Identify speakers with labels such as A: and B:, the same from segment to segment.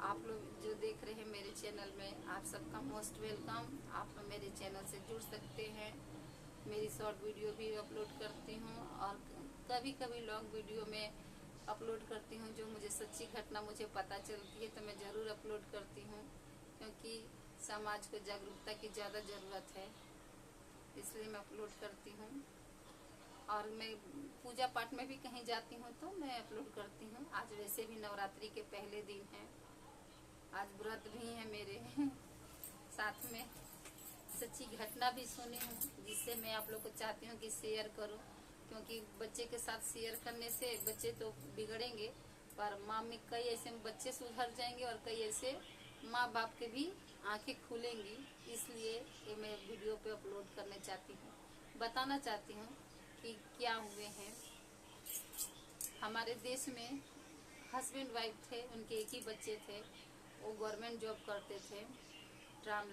A: आप लोग जो देख रहे हैं मेरे चैनल में, आप सबका मोस्ट वेलकम। आप लोग मेरे चैनल से जुड़ सकते हैं। मेरी शॉर्ट वीडियो भी अपलोड करती हूँ और कभी कभी लॉन्ग वीडियो में अपलोड करती हूँ। जो मुझे सच्ची घटना मुझे पता चलती है तो मैं ज़रूर अपलोड करती हूँ, क्योंकि समाज को जागरूकता की ज़्यादा ज़रूरत है, इसलिए मैं अपलोड करती हूँ। और मैं पूजा पाठ में भी कहीं जाती हूँ तो मैं अपलोड करती हूँ। आज वैसे भी नवरात्रि के पहले दिन है, आज व्रत भी है मेरे साथ में सच्ची घटना भी सुनी हूँ, जिससे मैं आप लोग को चाहती हूँ कि शेयर करूँ, क्योंकि बच्चे के साथ शेयर करने से बच्चे तो बिगड़ेंगे, पर माँ में कई ऐसे बच्चे सुधर जाएंगे और कई ऐसे माँ बाप के भी आंखें खुलेंगी। इसलिए ये मैं वीडियो पे अपलोड करना चाहती हूँ, बताना चाहती हूँ कि क्या हुए हैं। हमारे देश में हस्बैंड वाइफ थे, उनके एक ही बच्चे थे। वो गवर्नमेंट जॉब करते थे, ट्राम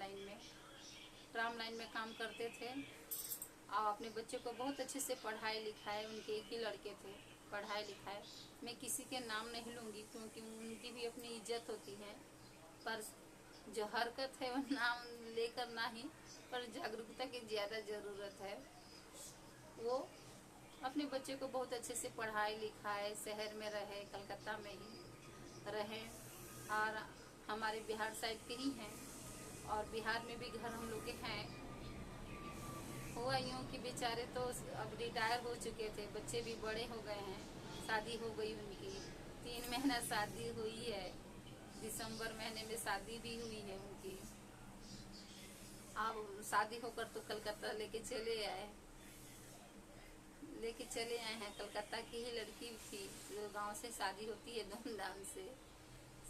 A: लाइन में काम करते थे और अपने बच्चे को बहुत अच्छे से पढ़ाए लिखाए। उनके एक ही लड़के थे, पढ़ाए लिखाए। मैं किसी के नाम नहीं लूँगी क्योंकि उनकी भी अपनी इज्जत होती है, पर जो हरकत है वो नाम लेकर ना ही, पर जागरूकता की ज़्यादा ज़रूरत है। वो अपने बच्चे को बहुत अच्छे से पढ़ाए लिखाए, शहर में रहे, कलकत्ता में ही रहे और हमारे बिहार साइड के ही हैं। और बिहार में भी घर हम लोग के हैं। हुआ यूँ कि बेचारे तो अब रिटायर हो चुके थे, बच्चे भी बड़े हो गए हैं, शादी हो गई उनकी। 3 महीना शादी हुई है, दिसंबर महीने में शादी भी हुई है उनकी। अब शादी होकर तो कलकत्ता लेके चले आए हैं। कलकत्ता की ही लड़की थी, जो गांव से शादी होती है धूमधाम से।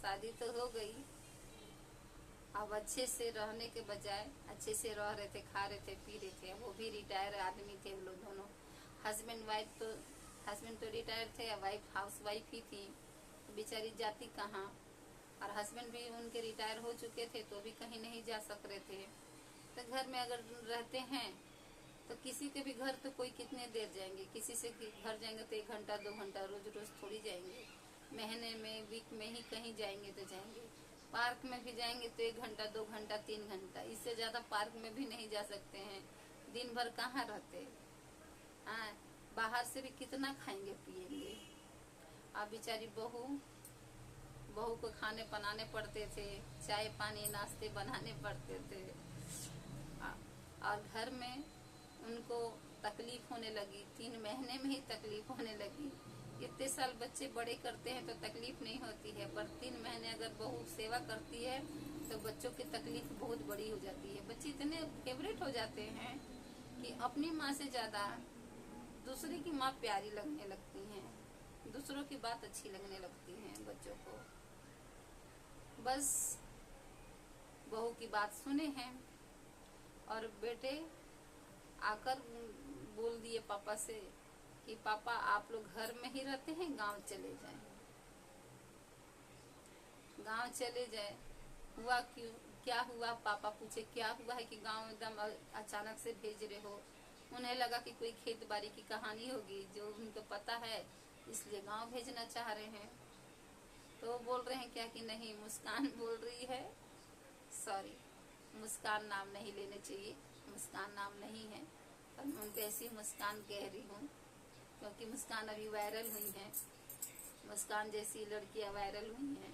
A: शादी तो हो गई, अब अच्छे से रहने के बजाय अच्छे से रह रहे थे, खा रहे थे, पी रहे थे। वो भी रिटायर आदमी थे, वो लोग दोनों हस्बैंड तो रिटायर थे, वाइफ हाउस वाइफ ही थी। तो बेचारी जाती कहाँ, और हस्बैंड भी उनके रिटायर हो चुके थे तो भी कहीं नहीं जा सक रहे थे। तो घर में अगर रहते हैं तो किसी के भी घर तो कोई कितने देर जाएंगे, किसी से घर जाएंगे तो 1 घंटा 2 घंटा, रोज रोज थोड़ी जाएंगे। महीने में वीक में ही कहीं जाएंगे तो जाएंगे। पार्क में भी जाएंगे तो 1 घंटा 2 घंटा 3 घंटा, इससे ज्यादा पार्क में भी नहीं जा सकते हैं। दिन भर कहाँ रहते। हाँ, बाहर से भी कितना खाएंगे पिएंगे। अब बेचारी बहू को खाने बनाने पड़ते थे, चाय पानी नाश्ते बनाने पड़ते थे। और घर में उनको तकलीफ होने लगी, 3 महीने में ही तकलीफ होने लगी। इतने साल बच्चे बड़े करते हैं तो तकलीफ नहीं होती है, पर 3 महीने अगर बहू सेवा करती है तो बच्चों की तकलीफ बहुत बड़ी हो जाती है। बच्चे इतने फेवरेट हो जाते हैं कि अपनी माँ से ज्यादा दूसरे की माँ प्यारी लगने लगती हैं, दूसरों की बात अच्छी लगने लगती है बच्चों को। बस बहू की बात सुने हैं और बेटे आकर बोल दिए पापा से कि पापा आप लोग घर में ही रहते हैं, गांव चले जाएं। गांव चले जाए। हुआ क्यों, क्या हुआ, पापा पूछे क्या हुआ है कि गांव एकदम अचानक से भेज रहे हो। उन्हें लगा कि कोई खेत बाड़ी की कहानी होगी जो उनको पता है, इसलिए गांव भेजना चाह रहे हैं। तो बोल रहे हैं क्या कि नहीं, मुस्कान बोल रही है, सॉरी मुस्कान नाम नहीं लेने चाहिए, मुस्कान नाम नहीं है, पर मैं उनको ऐसी मुस्कान कह रही हूँ क्योंकि मुस्कान अभी वायरल हुई है। मुस्कान जैसी लड़कियां वायरल हुई हैं,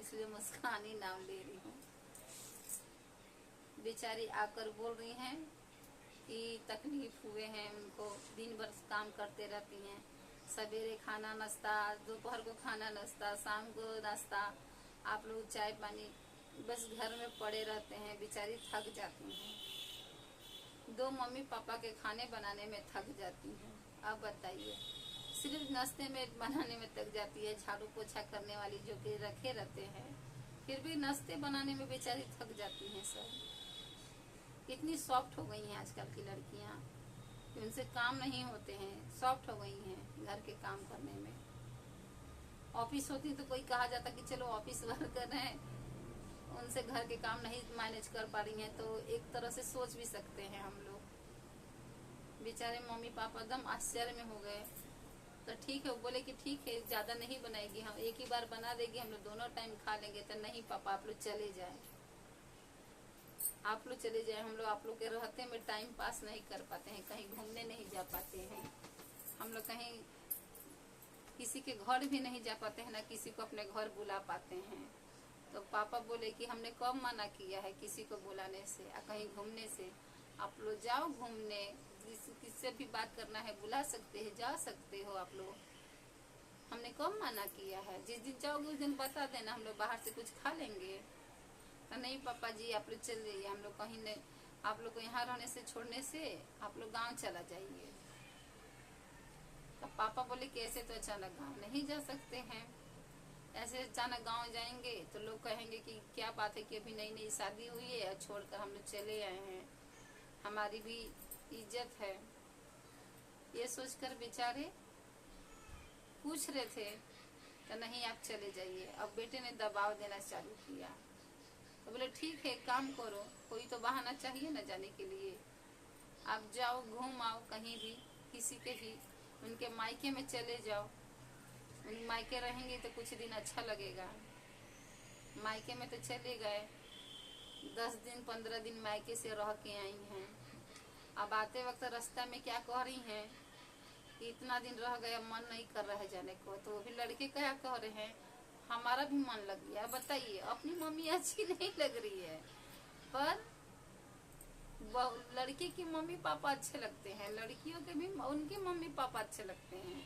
A: इसलिए मुस्कान ही नाम ले रही हूँ। बेचारी आकर बोल रही हैं कि तकलीफ हुए हैं उनको, दिन भर काम करते रहती हैं। सवेरे खाना नाश्ता, दोपहर को खाना नाश्ता, शाम को नाश्ता, आप लोग चाय पानी, बस घर में पड़े रहते हैं। बेचारी थक जाती हैं, 2 मम्मी पापा के खाने बनाने में थक जाती हैं। अब बताइए, सिर्फ नाश्ते में बनाने में थक जाती है। झाड़ू पोछा करने वाली जो कि रखे रहते हैं, फिर भी नाश्ते बनाने में बेचारी थक जाती हैं। सब इतनी सॉफ्ट हो गई हैं आजकल की लड़कियां कि उनसे काम नहीं होते हैं, सॉफ्ट हो गई हैं घर के काम करने में। ऑफिस होती तो कोई कहा जाता कि चलो ऑफिस वर्कर हैं, उनसे घर के काम नहीं मैनेज कर पा रही हैं, तो एक तरह से सोच भी सकते हैं हम लोग। बेचारे मम्मी पापा एकदम आश्चर्य में हो गए तो ठीक है, वो बोले कि ठीक है ज्यादा नहीं बनाएगी, हम एक ही बार बना देगी, हम लोग दोनों टाइम खा लेंगे। तो नहीं पापा, आप लोग चले जाए, आप लोग चले जाए, हम लोग आप लोग के रहते में टाइम पास नहीं कर पाते हैं, कहीं घूमने नहीं जा पाते हैं, हम लोग कहीं किसी के घर भी नहीं जा पाते हैं, ना किसी को अपने घर बुला पाते हैं। तो पापा बोले कि हमने कब मना किया है किसी को बुलाने से या कहीं घूमने से, आप लोग जाओ घूमने, किससे भी बात करना है बुला सकते हैं, जा सकते हो आप लोग, हमने कब मना किया है, जिस दिन जाओगे उस दिन बता देना, हम लोग बाहर से कुछ खा लेंगे। तो नहीं पापा जी, आप लोग चल जाइए, हम लोग कहीं नहीं, आप लोग को यहाँ रहने से छोड़ने से आप लोग गाँव चला जाइए। तो पापा बोले कि ऐसे तो अचानक गाँव नहीं जा सकते हैं, ऐसे अचानक गांव जाएंगे तो लोग कहेंगे कि क्या बात है कि अभी नई नई शादी हुई है और छोड़कर हम लोग चले आए हैं, हमारी भी इज्जत है। ये सोचकर बेचारे पूछ रहे थे। तो नहीं आप चले जाइए। अब बेटे ने दबाव देना चालू किया, तो बोले ठीक है, काम करो, कोई तो बहाना चाहिए ना जाने के लिए, आप जाओ घूम आओ कहीं भी, किसी के भी उनके मायके में चले जाओ, मायके रहेंगे तो कुछ दिन अच्छा लगेगा। मायके में तो चले गए, 10 दिन 15 दिन मायके से रह के आई हैं। अब आते वक्त रास्ता में क्या कह रही हैं कि इतना दिन रह गया, मन नहीं कर रहा है जाने को। तो वो भी लड़के क्या कह रहे हैं, हमारा भी मन लग गया। बताइए, अपनी मम्मी अच्छी नहीं लग रही है, पर लड़की की मम्मी पापा अच्छे लगते हैं, लड़कियों के भी उनके मम्मी पापा अच्छे लगते हैं,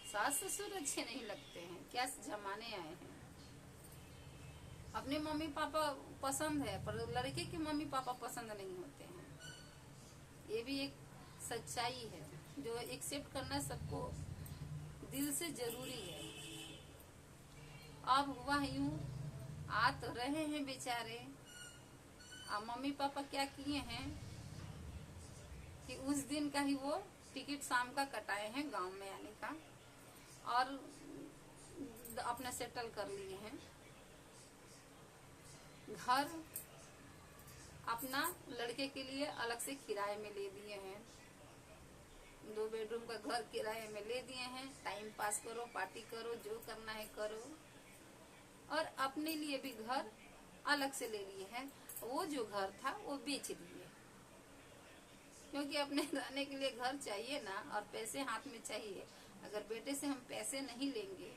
A: सास ससुर अच्छे नहीं लगते हैं। क्या जमाने आए हैं, अपने मम्मी पापा पसंद है पर लड़के के मम्मी पापा पसंद नहीं होते हैं। ये भी एक सच्चाई है जो एक्सेप्ट करना सबको दिल से जरूरी है। अब हुआ यूं, आ तो रहे हैं बेचारे, अब मम्मी पापा क्या किए हैं कि उस दिन का ही वो टिकट शाम का कटाए हैं गांव में आने का, और अपना सेटल कर लिए हैं। घर अपना लड़के के लिए अलग से किराए में ले दिए हैं, 2 बेडरूम का घर किराए में ले दिए हैं। टाइम पास करो, पार्टी करो, जो करना है करो, और अपने लिए भी घर अलग से ले लिए हैं। वो जो घर था वो बेच दिए, क्योंकि अपने रहने के लिए घर चाहिए ना, और पैसे हाथ में चाहिए। अगर बेटे से हम पैसे नहीं लेंगे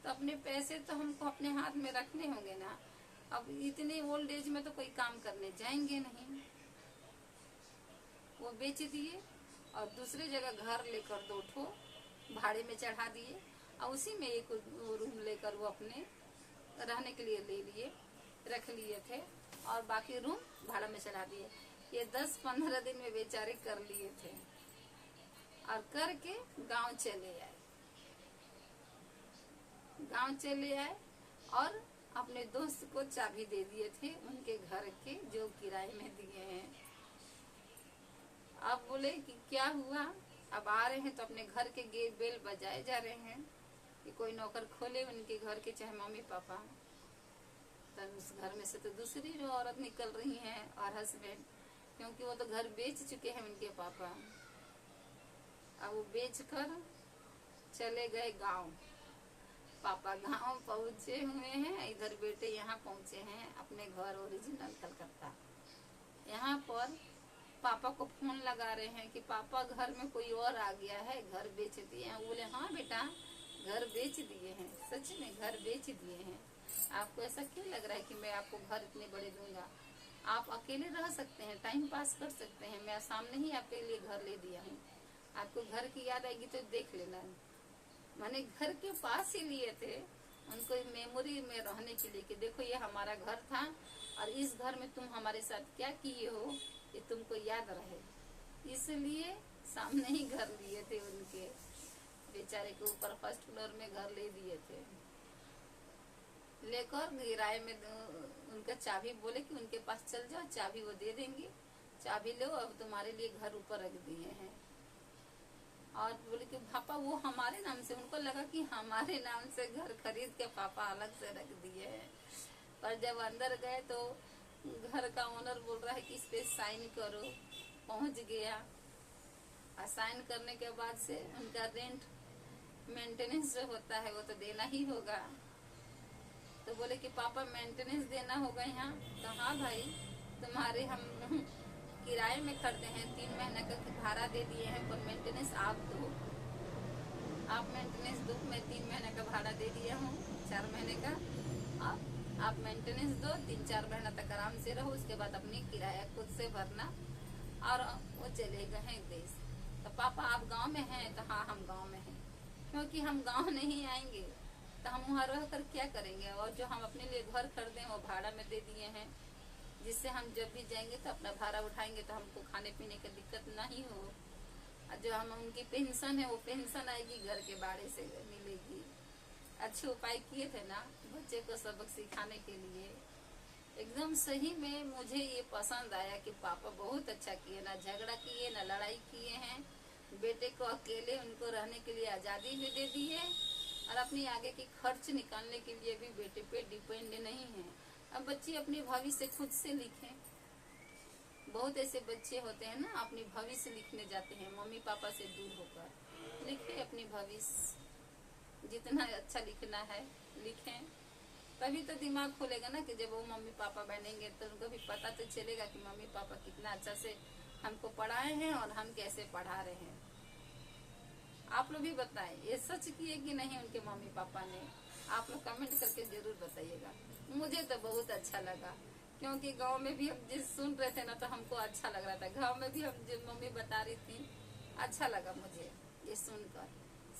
A: तो अपने पैसे तो हमको अपने हाथ में रखने होंगे ना। अब इतने ओल्ड एज में तो कोई काम करने जाएंगे नहीं, वो बेच दिए और दूसरी जगह घर लेकर 2 ठो भाड़े में चढ़ा दिए, और उसी में एक रूम लेकर वो अपने रहने के लिए ले लिए, रख लिए थे, और बाकी रूम भाड़ा में चढ़ा दिए। ये 10-15 दिन में बेचारे कर लिए थे, और करके गांव चले आए। गांव चले आए और अपने दोस्त को चाबी दे दिए थे उनके घर के, जो किराए में दिए हैं। अब बोले कि क्या हुआ, अब आ रहे हैं तो अपने घर के गेट बेल बजाए जा रहे हैं कि कोई नौकर खोले उनके घर के, चाहे मम्मी पापा। तब उस घर में से तो दूसरी जो औरत निकल रही हैं और हस्बैंड, क्योंकि वो तो घर बेच चुके हैं उनके पापा। अब वो बेच कर चले गए गांव। पापा गांव पहुंचे हुए हैं, इधर बेटे यहाँ पहुंचे हैं अपने घर ओरिजिनल कलकत्ता। यहाँ पर पापा को फोन लगा रहे हैं कि पापा घर में कोई और आ गया है, घर बेच दिए हैं। बोले हाँ बेटा, घर बेच दिए हैं, सच में घर बेच दिए हैं। आपको ऐसा क्यों लग रहा है कि मैं आपको घर इतने बड़े दूंगा? आप अकेले रह सकते हैं, टाइम पास कर सकते हैं, मैं सामने ही आपके लिए घर ले दिया हूँ। आपको घर की याद आएगी तो देख लेना। मैंने घर के पास ही लिए थे उनको मेमोरी में रहने के लिए कि देखो ये हमारा घर था, और इस घर में तुम हमारे साथ क्या किए हो ये तुमको याद रहे, इसलिए सामने ही घर लिए थे उनके। बेचारे के ऊपर फर्स्ट फ्लोर में घर ले दिए थे, लेकर किराए में उनका चाबी, बोले कि उनके पास चल जाओ, चाबी वो दे देंगे, चाबी लो, अब तुम्हारे लिए घर ऊपर रख दिए हैं। और बोले कि पापा वो हमारे नाम से, उनको लगा कि हमारे नाम से घर खरीद के पापा अलग से रख दिए हैं। पर जब अंदर गए तो घर का ओनर बोल रहा है कि इस पे साइन करो। पहुंच गया, और साइन करने के बाद से उनका रेंट मेंटेनेंस जो होता है वो तो देना ही होगा। तो बोले कि पापा मेंटेनेंस देना होगा यहाँ। तो हाँ भाई, तुम्हारे हम किराए में खरीदे हैं, 3 महीने का भाड़ा दे दिए हैं, पर मेंटेनेंस आप दो। आप मेंटेनेंस दो, मैं 3 महीने का भाड़ा दे दिया हूँ, 4 महीने का। आप मेंटेनेंस दो, 3-4 महीना तक आराम से रहो, उसके बाद अपनी किराया खुद से भरना। और वो चले गए हैं देश। तो पापा आप गांव में हैं? तो हाँ हम गांव में हैं। क्योंकि हम गांव नहीं आएंगे तो हम वहाँ रह कर क्या करेंगे। और जो हम अपने लिए घर खरीदे वो भाड़ा में दे दिए हैं, जिससे हम जब भी जाएंगे तो अपना भाड़ा उठाएंगे तो हमको खाने पीने की दिक्कत नहीं हो। जो हम उनकी पेंशन है वो पेंशन आएगी, घर के भाड़े से मिलेगी। अच्छे उपाय किए थे ना बच्चे को सबक सिखाने के लिए। एकदम सही में मुझे ये पसंद आया कि पापा बहुत अच्छा किए, ना झगड़ा किए ना लड़ाई किए हैं। बेटे को अकेले उनको रहने के लिए आज़ादी भी दे दी है, और अपनी आगे की खर्च निकालने के लिए भी बेटे पे डिपेंड नहीं है। अब बच्चे अपने भविष्य खुद से लिखें। बहुत ऐसे बच्चे होते हैं ना, अपनी भविष्य लिखने जाते हैं मम्मी पापा से दूर होकर। लिखें अपनी भविष्य, जितना अच्छा लिखना है लिखें, तभी तो दिमाग खोलेगा ना। कि जब वो मम्मी पापा बनेंगे तो उनको भी पता तो चलेगा कि मम्मी पापा कितना अच्छा से हमको पढ़ाए हैं और हम कैसे पढ़ा रहे हैं। आप लोग भी बताएं ये सच किए कि नहीं उनके मम्मी पापा ने। आप लोग कमेंट करके जरूर बताइएगा। मुझे तो बहुत अच्छा लगा, क्योंकि गांव में भी हम जिस सुन रहे थे ना तो हमको अच्छा लग रहा था। गांव में भी हम जो मम्मी बता रही थी अच्छा लगा मुझे ये सुनकर।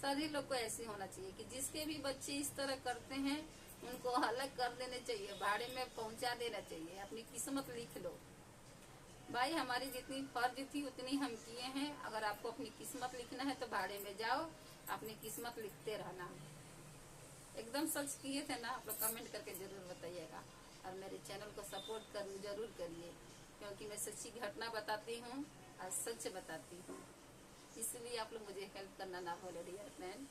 A: सभी लोग को ऐसे होना चाहिए कि जिसके भी बच्चे इस तरह करते हैं उनको अलग कर देने चाहिए, भाड़े में पहुंचा देना चाहिए। अपनी किस्मत लिख लो भाई, हमारी जितनी फर्ज थी उतनी हम किए हैं। अगर आपको अपनी किस्मत लिखना है तो भाड़े में जाओ, अपनी किस्मत लिखते रहना। एकदम सच किए थे ना। आप लोग कमेंट करके जरूर बताइएगा, और मेरे चैनल को सपोर्ट जरूर करिए, क्योंकि मैं सच्ची घटना बताती हूँ और सच बताती हूँ। इसलिए आप लोग मुझे हेल्प करना ना भूले डियर फ्रेंड,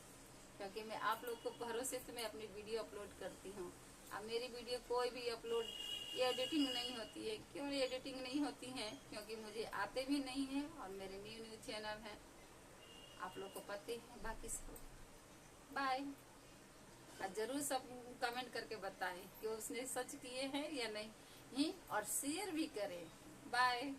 A: क्योंकि मैं आप लोग को भरोसे से मैं अपनी वीडियो अपलोड करती हूँ। अब मेरी वीडियो कोई भी अपलोड ये एडिटिंग नहीं होती है। क्यों एडिटिंग नहीं होती है? क्योंकि मुझे आते भी नहीं है और मेरे न्यू चैनल है, आप लोग को पता है। बाकी सब बाय। और जरूर सब कमेंट करके बताएं कि उसने सच किए हैं या नहीं, और शेयर भी करें। बाय।